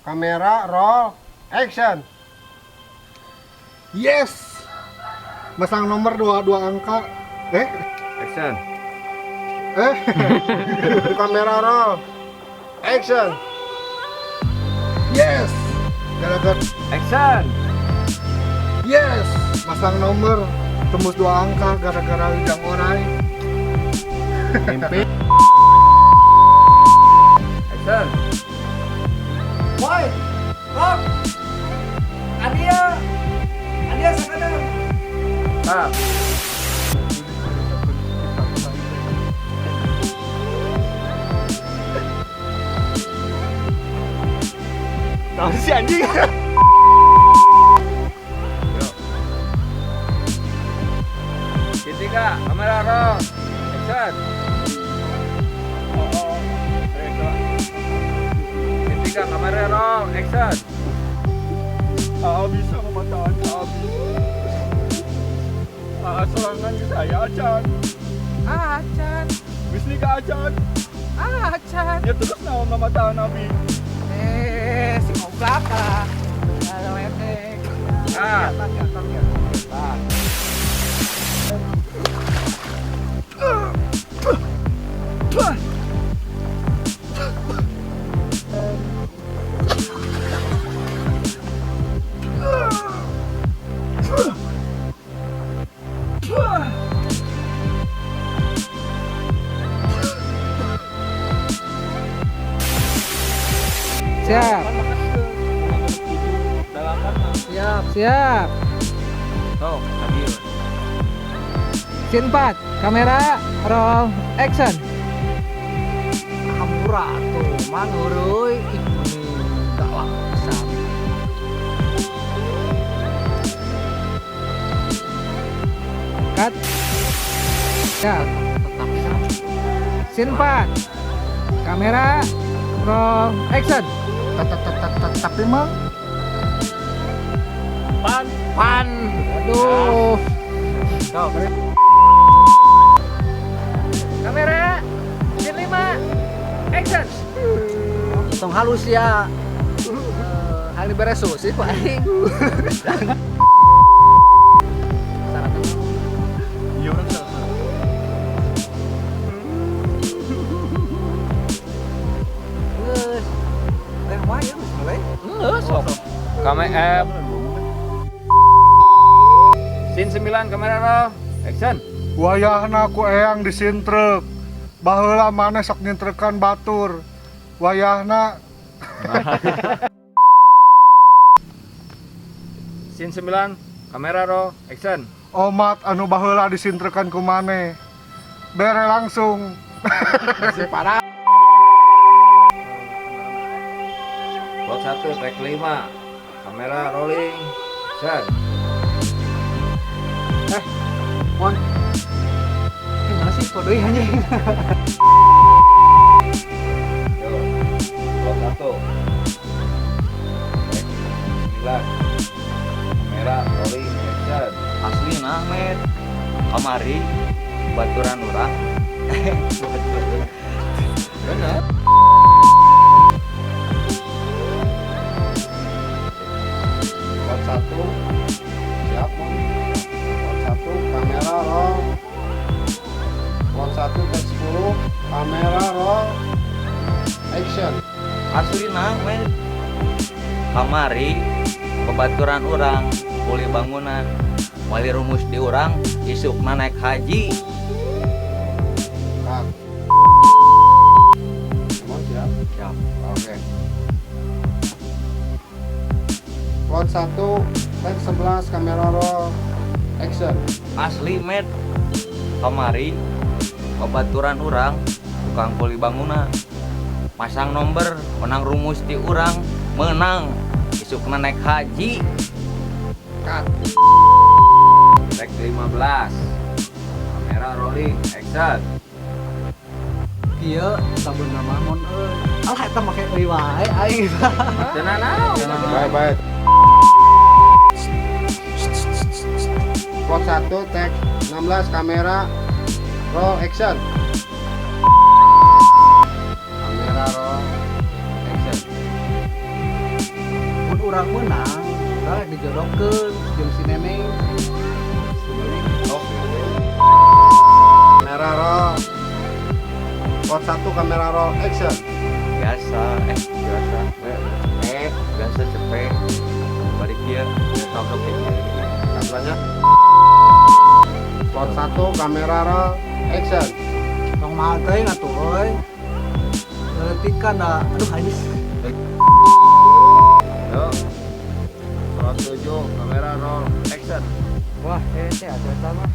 Kamera roll action. Yes. Masang nomor dua angka. Action. Kamera roll action. Yes. Gara-gara Action. yes. Masang nomor tembus 2 angka gara-gara ujang orai. Mimpi. Action. Boy, Rob, Adia sakadang. Ah. Tahu si anjing. Ketika kamera roll action. Ketika kamera roll action. Bisa mematahkan Abi. Serangan ke saya Acan. Acan, Wisni ke Acan. Acan. Ya terus naon mematahkan Abi. Si ngoblak lah. Ada ledek. Ah. Siap, siap. Oh, hadir. Scene 4, kamera roll action. Hampura tuh, manguruy. Ini dakwah besar. Cut. Siap. Scene 4, kamera roll action. Tapi mah Pan. Aduh. Stop. Kamera scene 5 action. Tong halus ya. Hari beresu sih Pak Aing. Iya orang salah. Geus. Teh wae geus mulai. Geus sok. Kamera Scene 9 kamera roll action. wayahna ku eyang disintrek. Baheula maneh sok nyintrekan batur. Wayahna Scene 9 kamera roll action. omat anu baheula disintrekan ku maneh. Bere langsung. Si parah. Plot 1 take 5. Kamera rolling action. Mon. Gimana sih podoi anjing? Yo. Plot 1. Take 9. Kamera rolling action. Asli nah met kamari baturan urang Bener. Plot 1 siap Mon. Plot 1 kamera roll. Plot 1 take 10 kamera roll action. asli nah met kamari bebaturan urang kuli bangunan wali rumus di urang isukna naik haji Kak. Mon siap. siap Oke. Plot 1 take 11 kamera roll action. asli met kamari bebaturan urang tukang kuli bangunan masang nomor menang rumus di urang menang isukna naik haji Cut. Take 15. Kamera rolling action. Ieu sabunna mamon euy. Alah eta make deui wae aing. Tenang naon. Bye. Plot 1 take 16 kamera roll action. Kamera roll action. orang menang udah dijodohkeun jeung si Neneng. Kamera roll. Shot 1 kamera roll action. Biasa biasa cepet balik dia tabrak kayak Kameranya. Shot 1 kamera roll action. Tong mahal teuing atuh euy. Leutikkan da aduh hadis. Yuk. Shot 7, kamera roll, action. Wah, teh atuh eta mah.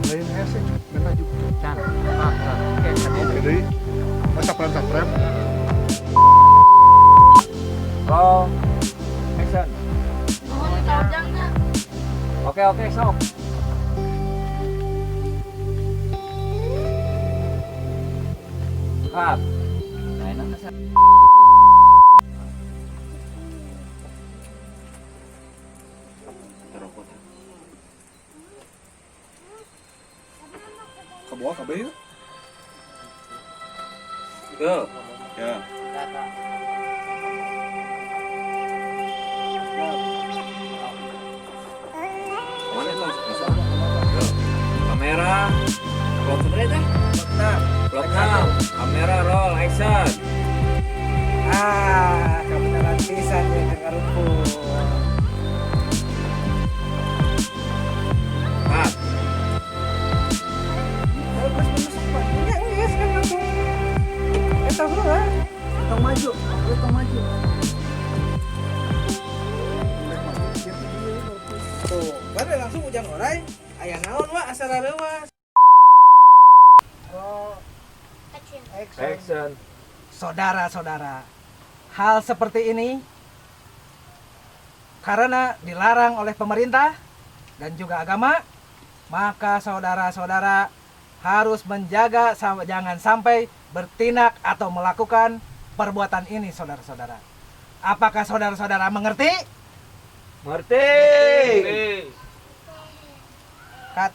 Lain hese, beta juga. Can. Oke, Jadi, frame. Roll, action. Oke, sok. Cut. nah enak kan Kebawa kabeh yuk. Go. Ya. Mana tuh? Go. Kamera. Close straight dah. Block now. Kamera roll, action. Kebenaran pisan ya dengar rumput. Cut. Tong maju. Tuh, baru langsung ujang orai. Aya naon wa asal leuwas. Action. Saudara-saudara, hal seperti ini karena dilarang oleh pemerintah dan juga agama, maka saudara-saudara harus menjaga jangan sampai bertindak atau melakukan perbuatan ini, saudara-saudara. Apakah saudara-saudara mengerti? Ngerti. Cut.